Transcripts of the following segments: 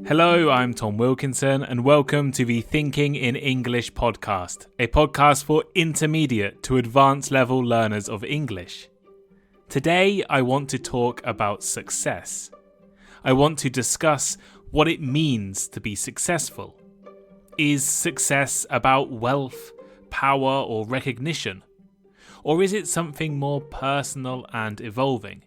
Hello, I'm Tom Wilkinson, and welcome to the Thinking in English podcast, a podcast for intermediate to advanced level learners of English. Today, I want to talk about success. I want to discuss what it means to be successful. Is success about wealth, power, or recognition? Or is it something more personal and evolving?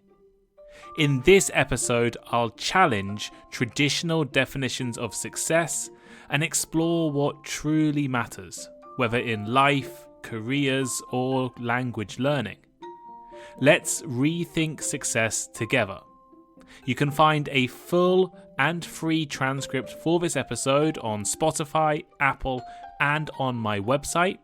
In this episode, I'll challenge traditional definitions of success and explore what truly matters, whether in life, careers, or language learning. Let's rethink success together. You can find a full and free transcript for this episode on Spotify, Apple, and on my website.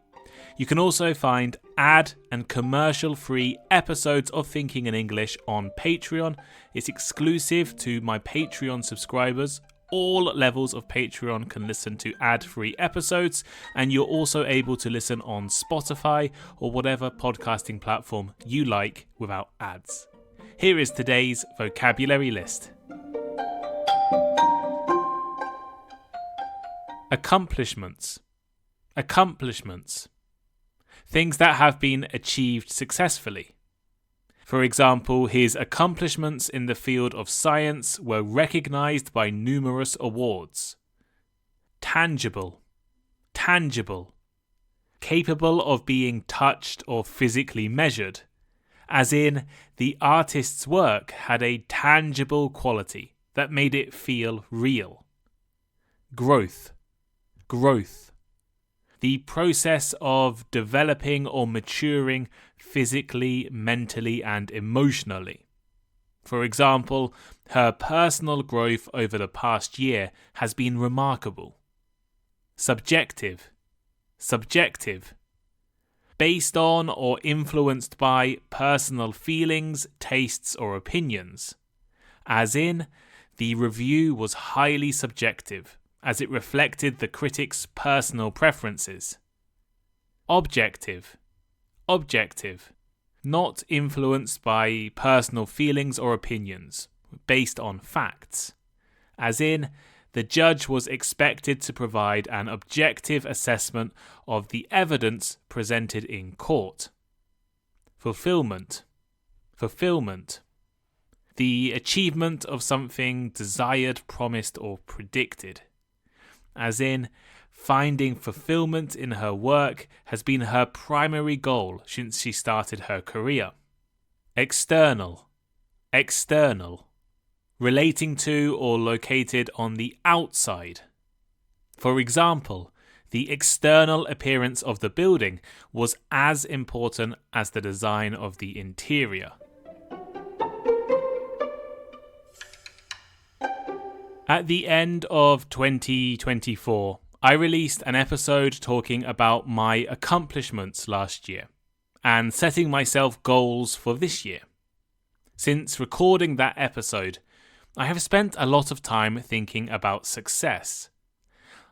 You can also find ad and commercial-free episodes of Thinking in English on Patreon. It's exclusive to my Patreon subscribers. All levels of Patreon can listen to ad-free episodes, and you're also able to listen on Spotify or whatever podcasting platform you like without ads. Here is today's vocabulary list. Accomplishments. Accomplishments. Things that have been achieved successfully. For example, his accomplishments in the field of science were recognized by numerous awards. Tangible. Tangible. Capable of being touched or physically measured, as in, the artist's work had a tangible quality that made it feel real. Growth. Growth. The process of developing or maturing physically, mentally, and emotionally. For example, her personal growth over the past year has been remarkable. Subjective. Subjective. Based on or influenced by personal feelings, tastes, or opinions. As in, the review was highly subjective, as it reflected the critic's personal preferences. Objective. Objective. Not influenced by personal feelings or opinions, based on facts. As in, the judge was expected to provide an objective assessment of the evidence presented in court. Fulfillment. Fulfillment. The achievement of something desired, promised, or predicted. As in, finding fulfillment in her work has been her primary goal since she started her career. External. External. Relating to or located on the outside. For example, the external appearance of the building was as important as the design of the interior. At the end of 2024, I released an episode talking about my accomplishments last year and setting myself goals for this year. Since recording that episode, I have spent a lot of time thinking about success.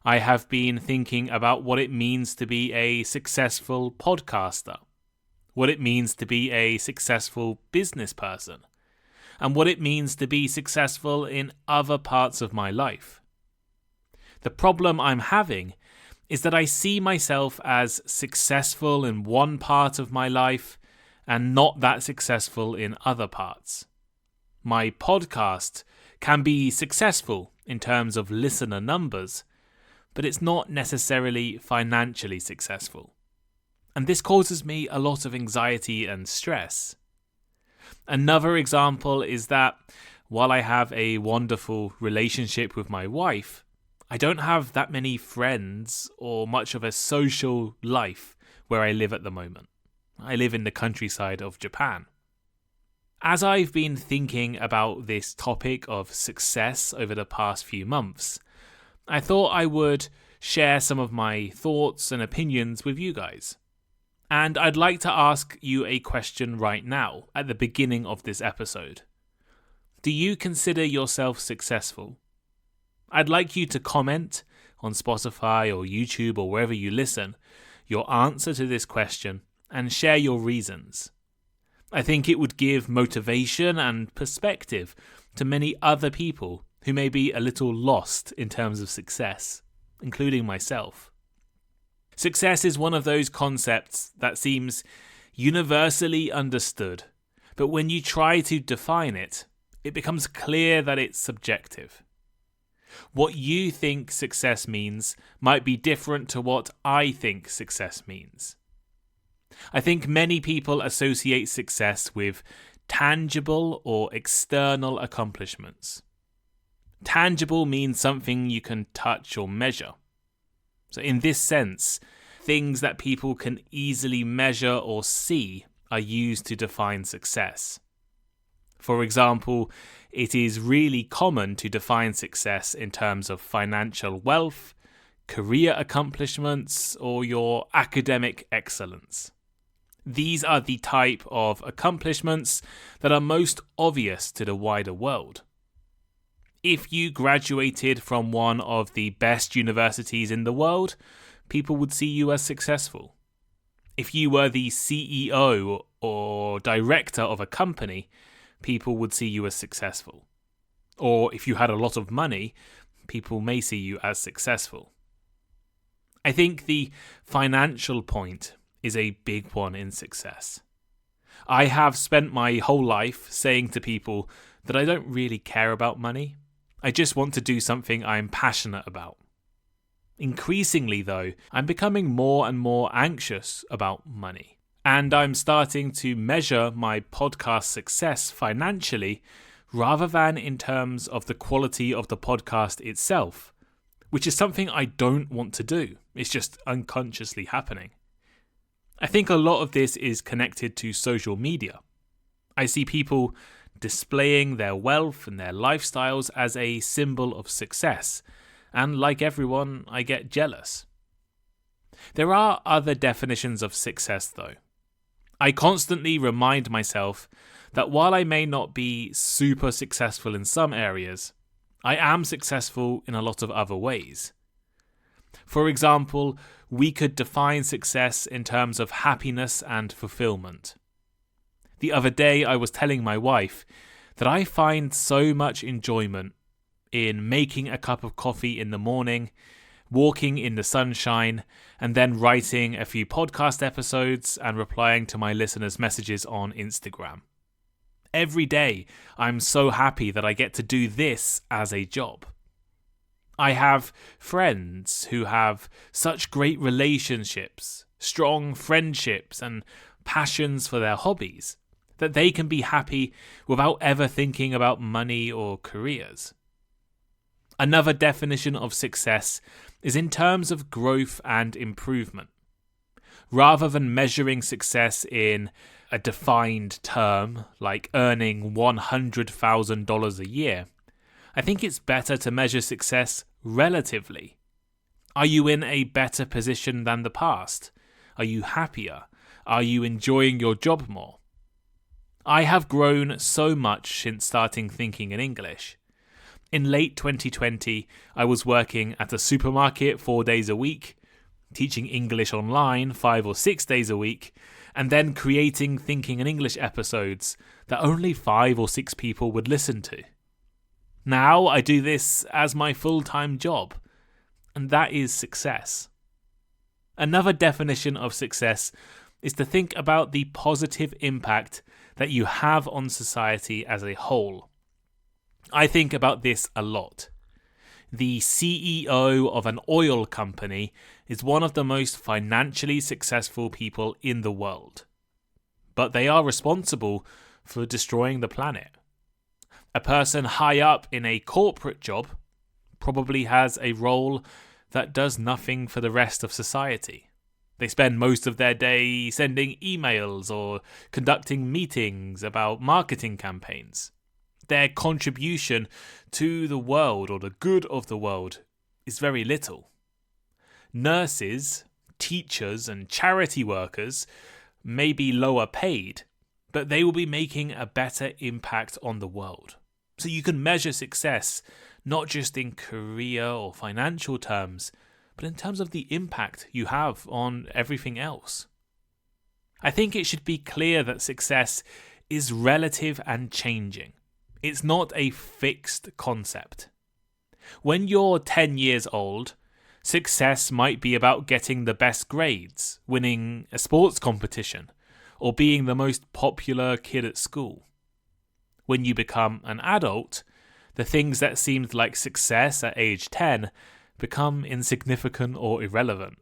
I have been thinking about what it means to be a successful podcaster, what it means to be a successful business person, and what it means to be successful in other parts of my life. The problem I'm having is that I see myself as successful in one part of my life and not that successful in other parts. My podcast can be successful in terms of listener numbers, but it's not necessarily financially successful. And this causes me a lot of anxiety and stress. Another example is that while I have a wonderful relationship with my wife, I don't have that many friends or much of a social life where I live at the moment. I live in the countryside of Japan. As I've been thinking about this topic of success over the past few months, I thought I would share some of my thoughts and opinions with you guys. And I'd like to ask you a question right now, at the beginning of this episode. Do you consider yourself successful? I'd like you to comment on Spotify or YouTube or wherever you listen your answer to this question and share your reasons. I think it would give motivation and perspective to many other people who may be a little lost in terms of success, including myself. Success is one of those concepts that seems universally understood, but when you try to define it, it becomes clear that it's subjective. What you think success means might be different to what I think success means. I think many people associate success with tangible or external accomplishments. Tangible means something you can touch or measure. So in this sense, things that people can easily measure or see are used to define success. For example, it is really common to define success in terms of financial wealth, career accomplishments, or your academic excellence. These are the type of accomplishments that are most obvious to the wider world. If you graduated from one of the best universities in the world, people would see you as successful. If you were the CEO or director of a company, people would see you as successful. Or if you had a lot of money, people may see you as successful. I think the financial point is a big one in success. I have spent my whole life saying to people that I don't really care about money. I just want to do something I'm passionate about. Increasingly, though, I'm becoming more and more anxious about money. And I'm starting to measure my podcast success financially rather than in terms of the quality of the podcast itself, which is something I don't want to do. It's just unconsciously happening. I think a lot of this is connected to social media. I see people displaying their wealth and their lifestyles as a symbol of success, and like everyone, I get jealous. There are other definitions of success, though. I constantly remind myself that while I may not be super successful in some areas, I am successful in a lot of other ways. For example, we could define success in terms of happiness and fulfillment. The other day I was telling my wife that I find so much enjoyment in making a cup of coffee in the morning, walking in the sunshine, and then writing a few podcast episodes and replying to my listeners' messages on Instagram. Every day I'm so happy that I get to do this as a job. I have friends who have such great relationships, strong friendships, and passions for their hobbies that they can be happy without ever thinking about money or careers. Another definition of success is in terms of growth and improvement. Rather than measuring success in a defined term, like earning $100,000 a year, I think it's better to measure success relatively. Are you in a better position than the past? Are you happier? Are you enjoying your job more? I have grown so much since starting thinking in English. In late 2020, I was working at a supermarket 4 days a week, teaching English online 5 or 6 days a week, and then creating Thinking in English episodes that only 5 or 6 people would listen to. Now I do this as my full-time job, and that is success. Another definition of success is to think about the positive impact that you have on society as a whole. I think about this a lot. The CEO of an oil company is one of the most financially successful people in the world, but they are responsible for destroying the planet. A person high up in a corporate job probably has a role that does nothing for the rest of society. They spend most of their day sending emails or conducting meetings about marketing campaigns. Their contribution to the world or the good of the world is very little. Nurses, teachers, and charity workers may be lower paid, but they will be making a better impact on the world. So you can measure success not just in career or financial terms, but in terms of the impact you have on everything else. I think it should be clear that success is relative and changing. It's not a fixed concept. When you're 10 years old, success might be about getting the best grades, winning a sports competition, or being the most popular kid at school. When you become an adult, the things that seemed like success at age 10 become insignificant or irrelevant.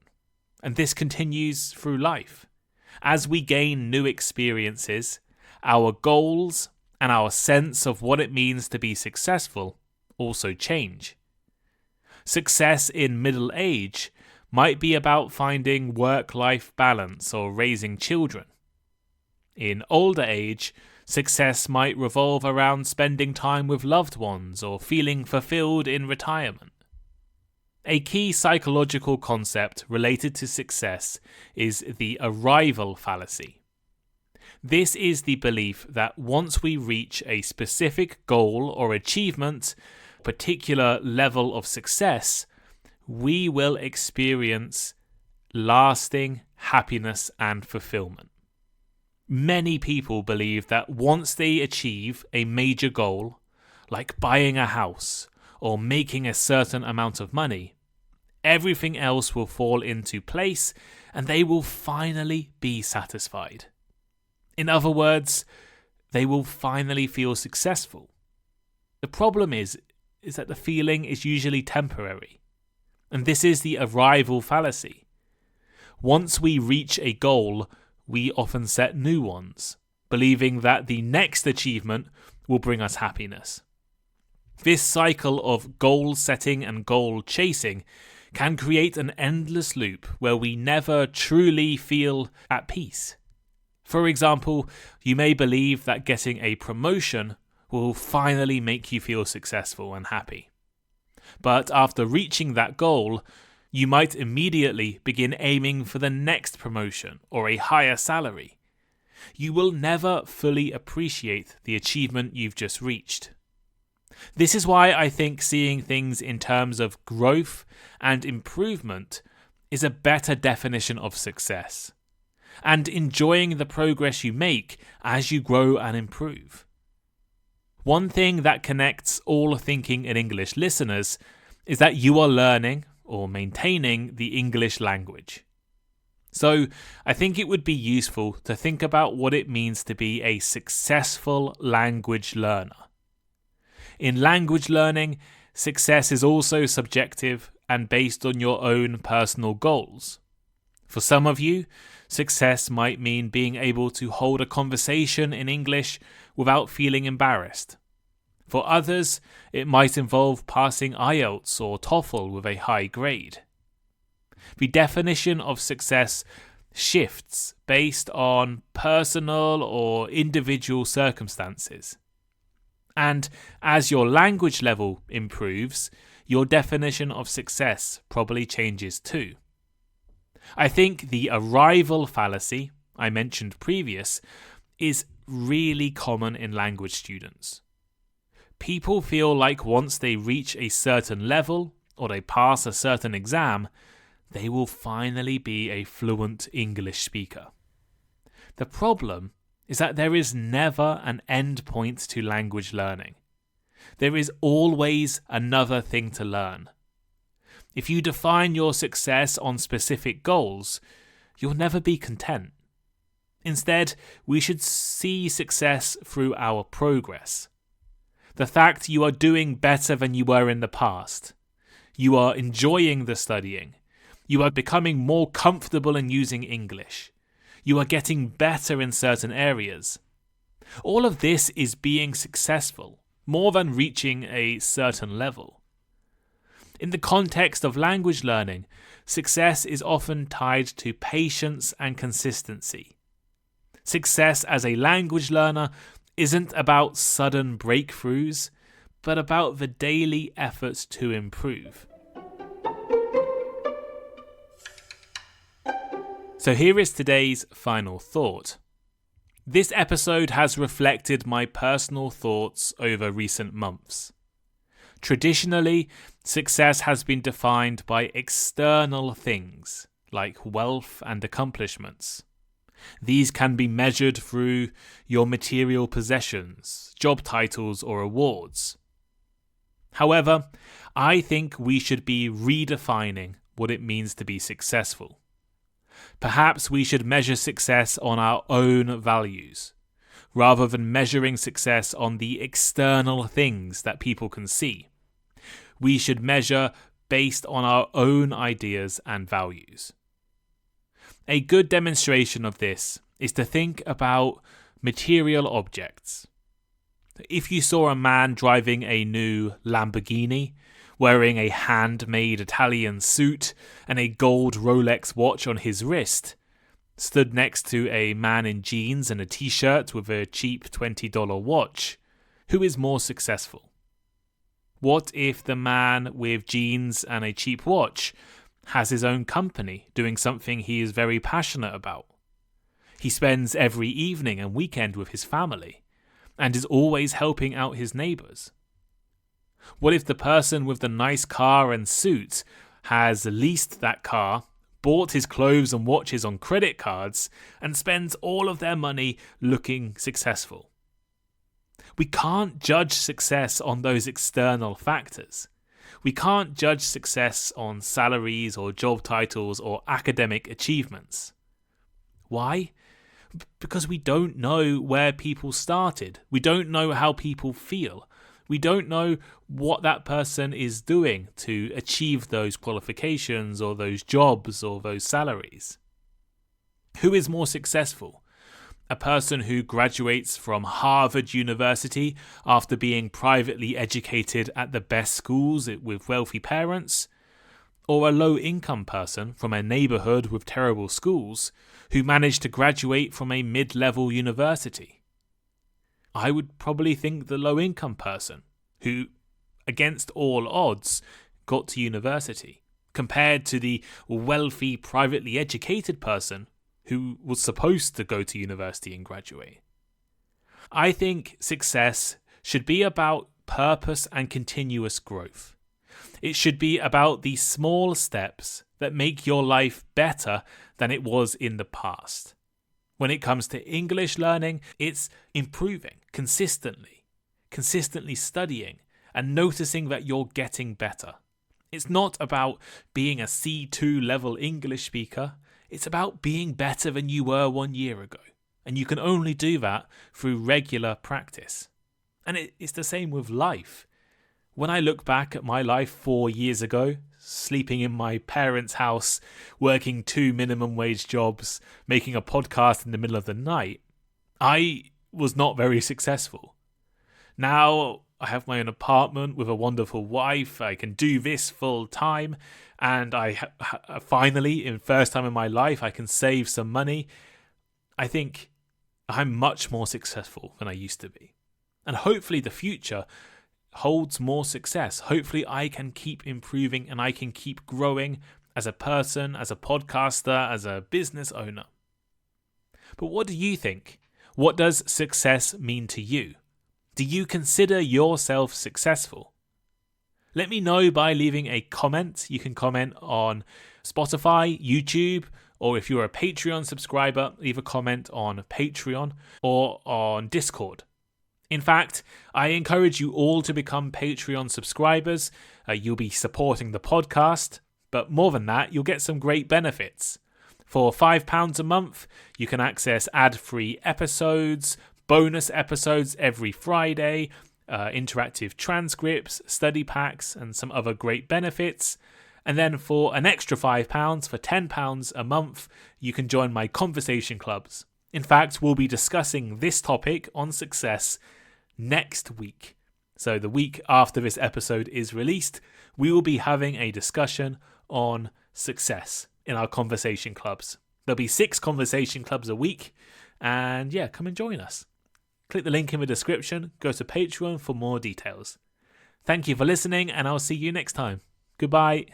And this continues through life. As we gain new experiences, our goals and our sense of what it means to be successful also change. Success in middle age might be about finding work-life balance or raising children. In older age, success might revolve around spending time with loved ones or feeling fulfilled in retirement. A key psychological concept related to success is the arrival fallacy. This is the belief that once we reach a specific goal or achievement, particular level of success, we will experience lasting happiness and fulfillment. Many people believe that once they achieve a major goal, like buying a house or making a certain amount of money, everything else will fall into place and they will finally be satisfied. In other words, they will finally feel successful. The problem is that the feeling is usually temporary. And this is the arrival fallacy. Once we reach a goal, we often set new ones, believing that the next achievement will bring us happiness. This cycle of goal setting and goal chasing can create an endless loop where we never truly feel at peace. For example, you may believe that getting a promotion will finally make you feel successful and happy. But after reaching that goal, you might immediately begin aiming for the next promotion or a higher salary. You will never fully appreciate the achievement you've just reached. This is why I think seeing things in terms of growth and improvement is a better definition of success, and enjoying the progress you make as you grow and improve. One thing that connects all Thinking in English listeners is that you are learning or maintaining the English language. So I think it would be useful to think about what it means to be a successful language learner. In language learning, success is also subjective and based on your own personal goals. For some of you, success might mean being able to hold a conversation in English without feeling embarrassed. For others, it might involve passing IELTS or TOEFL with a high grade. The definition of success shifts based on personal or individual circumstances. And as your language level improves, your definition of success probably changes too. I think the arrival fallacy I mentioned previous is really common in language students. People feel like once they reach a certain level or they pass a certain exam, they will finally be a fluent English speaker. The problem is that there is never an end point to language learning. There is always another thing to learn. If you define your success on specific goals, you'll never be content. Instead, we should see success through our progress. The fact you are doing better than you were in the past. You are enjoying the studying. You are becoming more comfortable in using English. You are getting better in certain areas. All of this is being successful, more than reaching a certain level. In the context of language learning, success is often tied to patience and consistency. Success as a language learner isn't about sudden breakthroughs, but about the daily efforts to improve. So here is today's final thought. This episode has reflected my personal thoughts over recent months. Traditionally, success has been defined by external things, like wealth and accomplishments. These can be measured through your material possessions, job titles, or awards. However, I think we should be redefining what it means to be successful. Perhaps we should measure success on our own values, rather than measuring success on the external things that people can see. We should measure based on our own ideas and values. A good demonstration of this is to think about material objects. If you saw a man driving a new Lamborghini, wearing a handmade Italian suit and a gold Rolex watch on his wrist, stood next to a man in jeans and a t-shirt with a cheap $20 watch, who is more successful? What if the man with jeans and a cheap watch has his own company doing something he is very passionate about? He spends every evening and weekend with his family and is always helping out his neighbours. What if the person with the nice car and suit has leased that car, bought his clothes and watches on credit cards, and spends all of their money looking successful? We can't judge success on those external factors. We can't judge success on salaries or job titles or academic achievements. Why? Because we don't know where people started. We don't know how people feel. We don't know what that person is doing to achieve those qualifications or those jobs or those salaries. Who is more successful? A person who graduates from Harvard University after being privately educated at the best schools with wealthy parents? Or a low-income person from a neighbourhood with terrible schools who managed to graduate from a mid-level university? I would probably think the low-income person who, against all odds, got to university, compared to the wealthy, privately educated person who was supposed to go to university and graduate. I think success should be about purpose and continuous growth. It should be about the small steps that make your life better than it was in the past. When it comes to English learning, it's improving consistently studying and noticing that you're getting better. It's not about being a C2 level English speaker. It's about being better than you were 1 year ago. And you can only do that through regular practice. And it's the same with life. When I look back at my life 4 years ago, sleeping in my parents' house, working 2 minimum wage jobs, making a podcast in the middle of the night, I was not very successful. Now I have my own apartment with a wonderful wife. I can do this full time, and I finally, in first time in my life, I can save some money. I think I'm much more successful than I used to be. And hopefully the future holds more success. Hopefully I can keep improving and I can keep growing as a person, as a podcaster, as a business owner. But what do you think? What does success mean to you? Do you consider yourself successful? Let me know by leaving a comment. You can comment on Spotify, YouTube, or if you're a Patreon subscriber, leave a comment on Patreon or on Discord. In fact, I encourage you all to become Patreon subscribers. You'll be supporting the podcast, but more than that, you'll get some great benefits. For £5 a month, you can access ad-free episodes, bonus episodes every Friday, interactive transcripts, study packs, and some other great benefits. And then for an extra £5, for £10 a month, you can join my conversation clubs. In fact, we'll be discussing this topic on success next week. So the week after this episode is released, we will be having a discussion on success in our conversation clubs. There'll be 6 conversation clubs a week, and yeah, come and join us. Click the link in the description, go to Patreon for more details. Thank you for listening, and I'll see you next time. Goodbye.